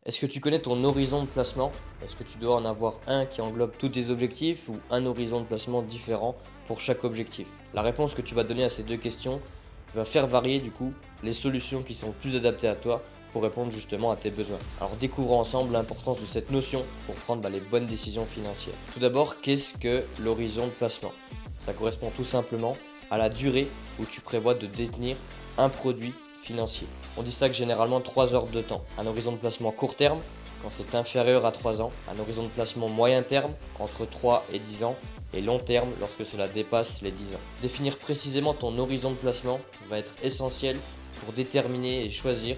Est-ce que tu connais ton horizon de placement? Est-ce que tu dois en avoir un qui englobe tous tes objectifs ou un horizon de placement différent pour chaque objectif? La réponse que tu vas donner à ces deux questions va faire varier du coup les solutions qui sont le plus adaptées à toi pour répondre justement à tes besoins. Alors découvrons ensemble l'importance de cette notion pour prendre les bonnes décisions financières. Tout d'abord, qu'est-ce que l'horizon de placement? Ça correspond tout simplement à la durée où tu prévois de détenir un produit financier. On distingue généralement 3 heures de temps. Un horizon de placement court terme, quand c'est inférieur à 3 ans. Un horizon de placement moyen terme, entre 3 et 10 ans. Et long terme, lorsque cela dépasse les 10 ans. Définir précisément ton horizon de placement va être essentiel pour déterminer et choisir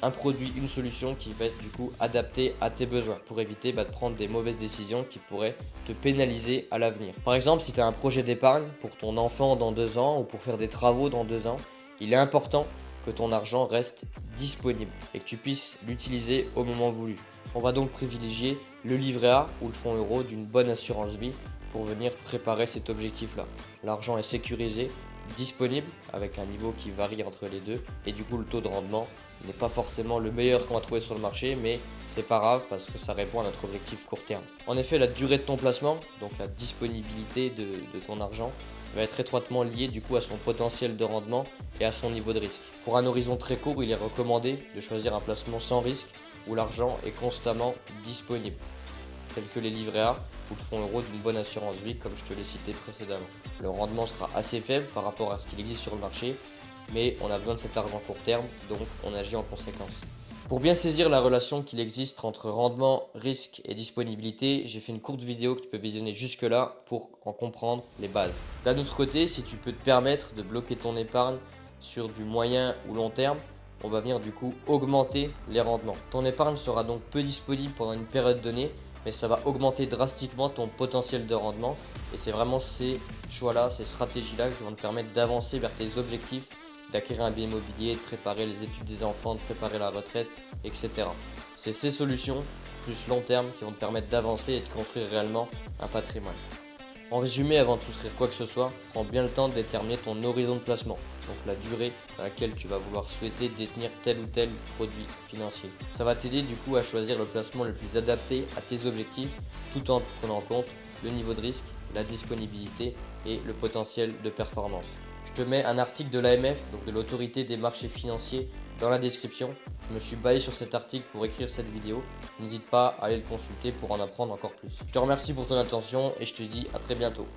un produit, une solution qui va être du coup adaptée à tes besoins pour éviter de prendre des mauvaises décisions qui pourraient te pénaliser à l'avenir. Par exemple, si tu as un projet d'épargne pour ton enfant dans 2 ans ou pour faire des travaux dans 2 ans, il est important que ton argent reste disponible et que tu puisses l'utiliser au moment voulu. On va donc privilégier le livret A ou le fonds euro d'une bonne assurance vie pour venir préparer cet objectif-là. L'argent est sécurisé, disponible avec un niveau qui varie entre les deux et du coup le taux de rendement n'est pas forcément le meilleur qu'on va trouver sur le marché, mais c'est pas grave parce que ça répond à notre objectif court terme. En effet, la durée de ton placement, donc la disponibilité de ton argent, va être étroitement liée du coup à son potentiel de rendement et à son niveau de risque. Pour un horizon très court, il est recommandé de choisir un placement sans risque où l'argent est constamment disponible, tels que les livrets A ou le fonds euro d'une bonne assurance vie comme je te l'ai cité précédemment. Le rendement sera assez faible par rapport à ce qu'il existe sur le marché, mais on a besoin de cet argent court terme, donc on agit en conséquence. Pour bien saisir la relation qu'il existe entre rendement, risque et disponibilité, j'ai fait une courte vidéo que tu peux visionner jusque-là pour en comprendre les bases. D'un autre côté, si tu peux te permettre de bloquer ton épargne sur du moyen ou long terme, on va venir du coup augmenter les rendements. Ton épargne sera donc peu disponible pendant une période donnée, mais ça va augmenter drastiquement ton potentiel de rendement. Et c'est vraiment ces choix-là, ces stratégies-là qui vont te permettre d'avancer vers tes objectifs, d'acquérir un bien immobilier, de préparer les études des enfants, de préparer la retraite, etc. C'est ces solutions, plus long terme, qui vont te permettre d'avancer et de construire réellement un patrimoine. En résumé, avant de souscrire quoi que ce soit, prends bien le temps de déterminer ton horizon de placement, donc la durée à laquelle tu vas vouloir souhaiter détenir tel ou tel produit financier. Ça va t'aider du coup à choisir le placement le plus adapté à tes objectifs tout en prenant en compte le niveau de risque, la disponibilité et le potentiel de performance. Je te mets un article de l'AMF, donc de l'autorité des marchés financiers, dans la description. Je me suis basé sur cet article pour écrire cette vidéo. N'hésite pas à aller le consulter pour en apprendre encore plus. Je te remercie pour ton attention et je te dis à très bientôt.